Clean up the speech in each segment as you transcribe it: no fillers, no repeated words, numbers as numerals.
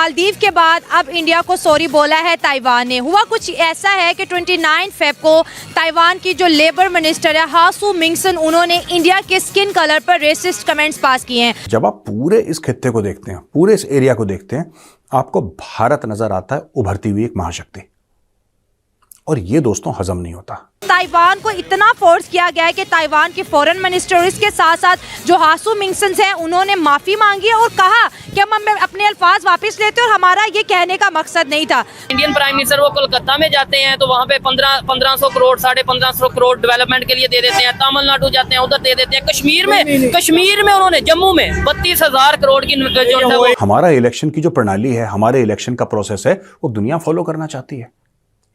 मालदीव के बाद अब इंडिया को सॉरी बोला है ताइवान ने। हुआ कुछ ऐसा है कि 29 फेब को ताइवान की जो लेबर मिनिस्टर है हासू मिंगसन, उन्होंने इंडिया के स्किन कलर पर रेसिस्ट कमेंट्स पास किए हैं। जब आप पूरे इस खित्ते को देखते हैं, पूरे इस एरिया को देखते हैं, आपको भारत नजर आता है उभरती हुई एक महाशक्ति, और ये दोस्तों हजम नहीं होता। ताइवान को इतना फोर्स किया गया है कि ताइवान के फॉरेन मिनिस्टर और इसके साथ साथ जो हासू मिंगसन हैं उन्होंने माफी मांगी और कहा कि हम अपने अल्फाज वापस लेते हैं और हमारा ये कहने का मकसद नहीं था। इंडियन प्राइम मिनिस्टर वो कोलकाता में जाते हैं तो वहाँ पे 1500 करोड़ 1550 करोड़ डेवलपमेंट के लिए दे देते हैं। तमिलनाडु जाते हैं उधर दे देते हैं। कश्मीर में उन्होंने जम्मू में 32,000 करोड़ की जो है। हमारा इलेक्शन की जो प्रणाली है, हमारे इलेक्शन का प्रोसेस है, वो दुनिया फॉलो करना चाहती है।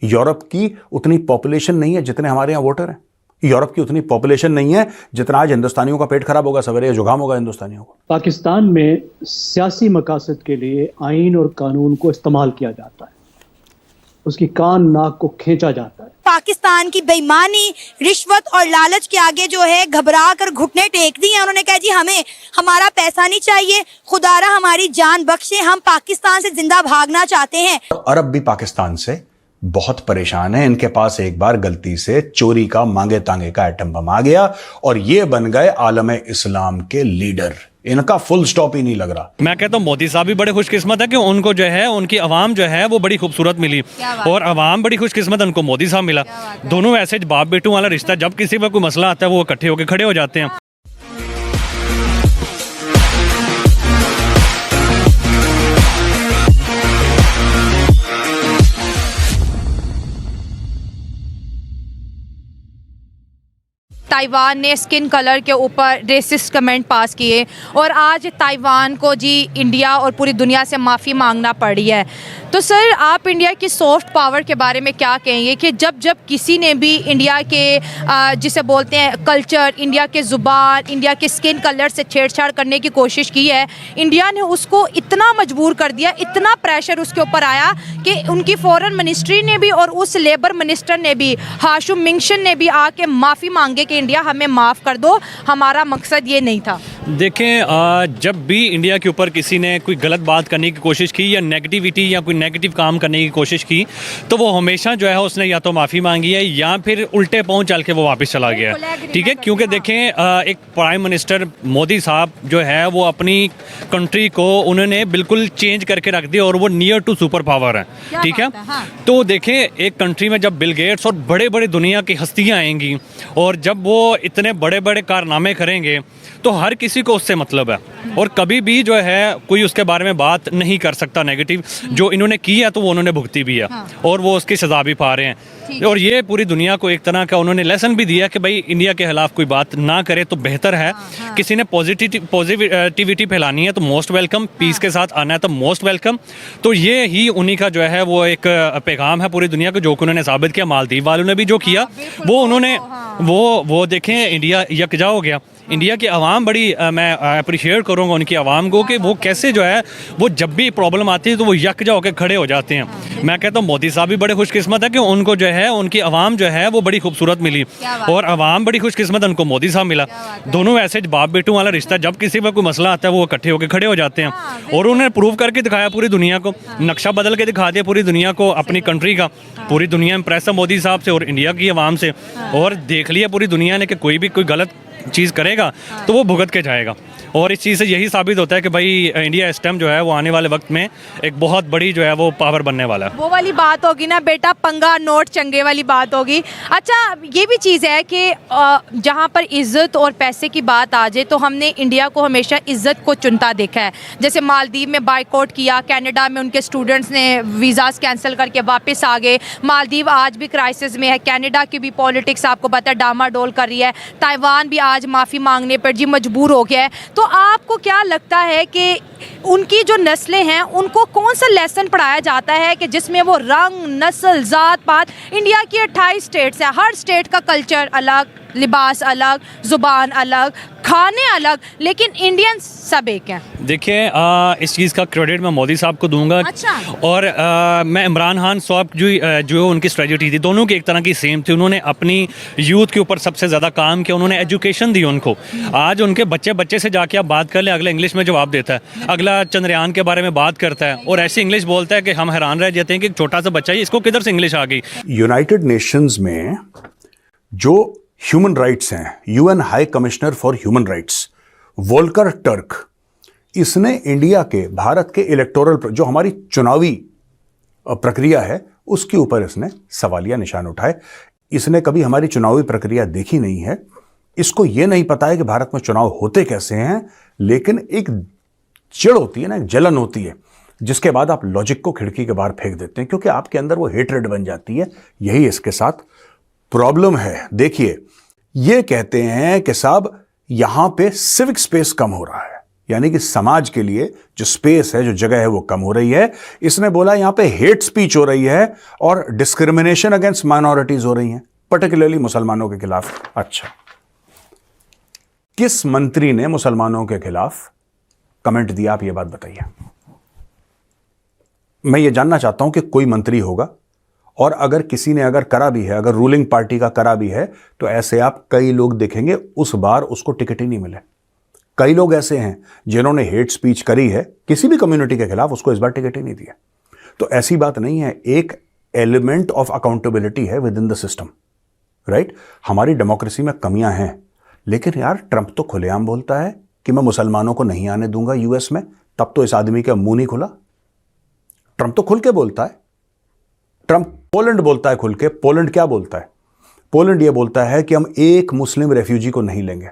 यूरोप की उतनी पॉपुलेशन नहीं है जितने हमारे यहाँ वोटर हैं। यूरोप की उतनी पॉपुलेशन नहीं है जितना आज हिंदुस्तानियों का पेट खराब होगा सवेरे, जुकाम होगा हिंदुस्तानियों को। पाकिस्तान में सियासी मकासद के लिए आइन और कानून को इस्तेमाल किया जाता है, उसकी कान नाक को खींचा जाता है। पाकिस्तान की बेईमानी, रिश्वत और लालच के आगे जो है घबरा कर घुटने टेक दिए। उन्होंने कहा जी हमें हमारा पैसा नहीं चाहिए, खुदारा हमारी जान बख्शे, हम पाकिस्तान से जिंदा भागना चाहते हैं। अरब भी पाकिस्तान से बहुत परेशान है। इनके पास एक बार गलती से चोरी का मांगे तांगे का एटम बम आ गया और ये बन गए आलम इस्लाम के लीडर। इनका फुल स्टॉप ही नहीं लग रहा। मैं कहता हूँ मोदी साहब भी बड़े खुशकिस्मत है कि उनको जो है उनकी आवाम जो है वो बड़ी खूबसूरत मिली और आवाम बड़ी खुशकिस्मत है उनको मोदी साहब मिला। दोनों ऐसे बाप बेटों वाला रिश्ता, जब किसी पर कोई मसला आता है वो इकट्ठे होकर खड़े हो जाते हैं। ताइवान ने स्किन कलर के ऊपर रेसिस्ट कमेंट पास किए और आज ताइवान को जी इंडिया और पूरी दुनिया से माफ़ी मांगना पड़ी है। तो सर आप इंडिया की सॉफ्ट पावर के बारे में क्या कहेंगे कि जब जब किसी ने भी इंडिया के जिसे बोलते हैं कल्चर, इंडिया के ज़ुबान, इंडिया के स्किन कलर से छेड़छाड़ करने की कोशिश की है, इंडिया ने उसको इतना मजबूर कर दिया, इतना प्रेशर उसके ऊपर आया कि उनकी फॉरेन मिनिस्ट्री ने भी और उस लेबर मिनिस्टर ने भी, हासू मिंगसन ने भी आके माफ़ी मांगे कि इंडिया हमें माफ़ कर दो, हमारा मकसद ये नहीं था। देखें, जब भी इंडिया के ऊपर किसी ने कोई गलत बात करने की कोशिश की या नेगेटिविटी या कोई नेगेटिव काम करने की कोशिश की तो वो हमेशा जो है उसने या तो माफ़ी मांगी है या फिर उल्टे पाँव चल के वो वापस चला गया है। ठीक है, क्योंकि देखें एक प्राइम मिनिस्टर मोदी साहब जो है वो अपनी कंट्री को उन्होंने बिल्कुल चेंज करके रख दिया और वो नियर टू सुपर पावर है। ठीक है, तो देखें एक कंट्री में जब बिल गेट्स और बड़े बड़े दुनिया की हस्तियाँ आएंगी और जब वो इतने बड़े बड़े कारनामे करेंगे तो हर किसी को उससे मतलब है और कभी भी जो है कोई उसके बारे में बात नहीं कर सकता नेगेटिव। जो इन्होंने की है तो वो उन्होंने भुगती भी है और वो उसकी सज़ा भी पा रहे हैं और ये पूरी दुनिया को एक तरह का उन्होंने लेसन भी दिया कि भाई इंडिया के खिलाफ कोई बात ना करे तो बेहतर है। किसी ने पॉजिटिविटी फैलानी है तो मोस्ट वेलकम, पीस के साथ आना है तो मोस्ट वेलकम। तो ये ही उन्हीं का जो है वो एक पैगाम है पूरी दुनिया को, जो कि उन्होंने साबित किया। मालदीव वालों ने भी जो किया वो उन्होंने वो देखें इंडिया यकजा हो गया। इंडिया की आवाम बड़ी मैं अप्रिशिएट करूँगा उनकी आवाम को कि वो कैसे जो है वो जब भी प्रॉब्लम आती है तो वो यकजा होकर खड़े हो जाते हैं। मैं कहता हूँ मोदी साहब भी बड़े खुशकिस्मत है कि उनको जो है उनकी आवाम जो है वो बड़ी खूबसूरत मिली और आवाम बड़ी खुशकिस्मत है उनको मोदी साहब मिला। दोनों ऐसे बाप बेटों वाला रिश्ता, जब किसी पर कोई मसला आता है वो इकट्ठे होकर खड़े हो जाते हैं और उन्होंने प्रूव करके दिखाया पूरी दुनिया को, नक्शा बदल के दिखा दिया पूरी दुनिया को अपनी कंट्री का। पूरी दुनिया इंप्रेस है मोदी साहब से और इंडिया की आवाम से और देख लिया पूरी दुनिया ने कि कोई भी कोई गलत चीज़ करेगा तो वो भुगत के जाएगा। और इस चीज़ से यही साबित होता है कि भाई इंडिया इस टाइम जो है वो आने वाले वक्त में एक बहुत बड़ी जो है वो पावर बनने वाला है। वो वाली बात होगी ना बेटा, पंगा नोट चंगे वाली बात होगी। अच्छा, ये भी चीज़ है कि जहाँ पर इज़्ज़त और पैसे की बात आ जाए तो हमने इंडिया को हमेशा इज़्ज़त को चुनता देखा है। जैसे मालदीव में बाइकआउट किया, कनाडा में उनके स्टूडेंट्स ने वीज़ास कैंसिल करके वापस आ गए। मालदीव आज भी क्राइसिस में है। कनाडा की भी पॉलिटिक्स आपको पता है डामाडोल कर रही है। ताइवान भी आज माफ़ी मांगने पर जी मजबूर हो गया है। तो आपको क्या लगता है कि उनकी जो नस्लें हैं उनको कौन सा लेसन पढ़ाया जाता है कि जिसमें वो रंग, नस्ल, ज़ात पात, इंडिया की 28 स्टेट्स है, हर स्टेट का कल्चर अलग, लिबास अलग, ज़ुबान अलग, खाने अलग, लेकिन इंडियन सब एक हैं। देखिए इस चीज़ का क्रेडिट मैं मोदी साहब को दूंगा। अच्छा। और मैं इमरान खान साहब जो उनकी स्ट्रेटजी थी, दोनों की एक तरह की सेम थी। उन्होंने अपनी यूथ के ऊपर सबसे ज़्यादा काम किया, उन्होंने एजुकेशन दी उनको। आज उनके बच्चे से जाके आप बात कर लें, अगला इंग्लिश में जवाब देता है, अगला चंद्रयान के बारे में बात करता है और ऐसी इंग्लिश बोलता है कि हम हैरान रह जाते हैं कि एक छोटा सा बच्चा ही, इसको किधर से इंग्लिश आ गई। यूनाइटेड नेशंस में जो ह्यूमन राइट्स हैं, UN high commissioner for human rights Volker Turk, इसने इंडिया के, भारत के इलेक्टोरल, जो हमारी चुनावी प्रक्रिया है, उसके ऊपर इसने सवालिया निशान उठाए। इसने कभी हमारी चुनावी प्रक्रिया देखी नहीं है, इसको यह नहीं पता है कि भारत में चुनाव होते कैसे हैं, लेकिन एक चिढ़ होती है ना, एक जलन होती है, जिसके बाद आप लॉजिक को खिड़की के बाहर फेंक देते हैं, क्योंकि आपके अंदर वो हेट्रेड बन जाती है। यही इसके साथ प्रॉब्लम है। देखिए, ये कहते हैं कि साहब यहां पे सिविक स्पेस कम हो रहा है, यानी कि समाज के लिए जो स्पेस है, जो जगह है, वो कम हो रही है। इसने बोला यहां पे हेट स्पीच हो रही है और डिस्क्रिमिनेशन अगेंस्ट माइनॉरिटीज हो रही हैं, पर्टिकुलरली मुसलमानों के खिलाफ। अच्छा, किस मंत्री ने मुसलमानों के खिलाफ कमेंट दिया, आप ये बात बताइए। मैं ये जानना चाहता हूं कि कोई मंत्री होगा, और अगर किसी ने अगर करा भी है, अगर रूलिंग पार्टी का करा भी है, तो ऐसे आप कई लोग देखेंगे उस बार उसको टिकट ही नहीं मिले। कई लोग ऐसे हैं जिन्होंने हेट स्पीच करी है किसी भी कम्युनिटी के खिलाफ, उसको इस बार टिकट ही नहीं दिया। तो ऐसी बात नहीं है, एक एलिमेंट ऑफ अकाउंटेबिलिटी है with in the system, right. हमारी डेमोक्रेसी में कमियां हैं, लेकिन यार ट्रंप तो खुलेआम बोलता है कि मैं मुसलमानों को नहीं आने दूंगा यूएस में, तब तो इस आदमी का मुंह नहीं खुला। ट्रंप तो खुल के बोलता है। ट्रंप पोलैंड बोलता है खुल के। पोलैंड क्या बोलता है? पोलैंड ये बोलता है कि हम एक मुस्लिम रेफ्यूजी को नहीं लेंगे।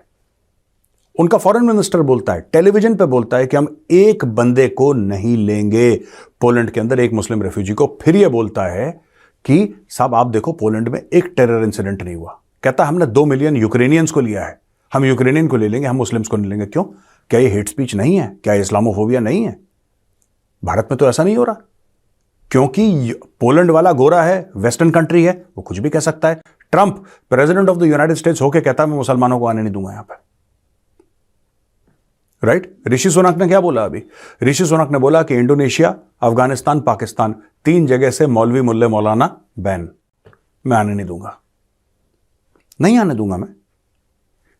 उनका फॉरेन मिनिस्टर बोलता है, टेलीविजन पे बोलता है कि हम एक बंदे को नहीं लेंगे पोलैंड के अंदर, एक मुस्लिम रेफ्यूजी को। फिर ये बोलता है कि साहब आप देखो, पोलैंड में एक टेरर इंसिडेंट नहीं हुआ। कहता हमने 2 मिलियन यूक्रेनियंस को लिया है, हम यूक्रेनियन को ले लेंगे, हम मुस्लिम्स को नहीं लेंगे। क्यों? क्या ये हेट स्पीच नहीं है? क्या इस्लामोफोबिया नहीं है? भारत में तो ऐसा नहीं हो रहा, क्योंकि पोलैंड वाला गोरा है, वेस्टर्न कंट्री है, वो कुछ भी कह सकता है। Trump president of the United states होकर कहता है मैं मुसलमानों को आने नहीं दूंगा यहां पर, राइट। ऋषि सुनक ने क्या बोला अभी? ऋषि सुनक ने बोला कि इंडोनेशिया, अफगानिस्तान, पाकिस्तान, 3 जगह से मौलवी मुल्ले मौलाना बैन, मैं आने नहीं दूंगा, नहीं आने दूंगा मैं।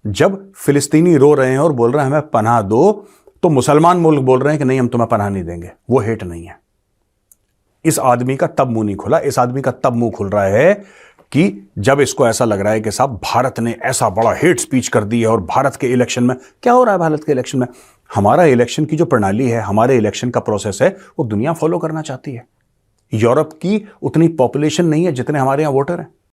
जब फिलिस्तीनी रो रहे हैं और बोल रहे हैं हमें पनाह दो, तो मुसलमान मुल्क बोल रहे हैं कि नहीं हम तुम्हें पनाह नहीं देंगे। वो हेट नहीं है। इस आदमी का तब मुंह नहीं खुला, इस आदमी का तब मुंह खुल रहा है कि जब इसको ऐसा लग रहा है कि साहब भारत ने ऐसा बड़ा हेट स्पीच कर दी है। और भारत के इलेक्शन में क्या हो रहा है? भारत के इलेक्शन में, हमारा इलेक्शन की जो प्रणाली है, हमारे इलेक्शन का प्रोसेस है, वो दुनिया फॉलो करना चाहती है। यूरोप की उतनी पॉपुलेशन नहीं है जितने हमारे यहां वोटर हैं।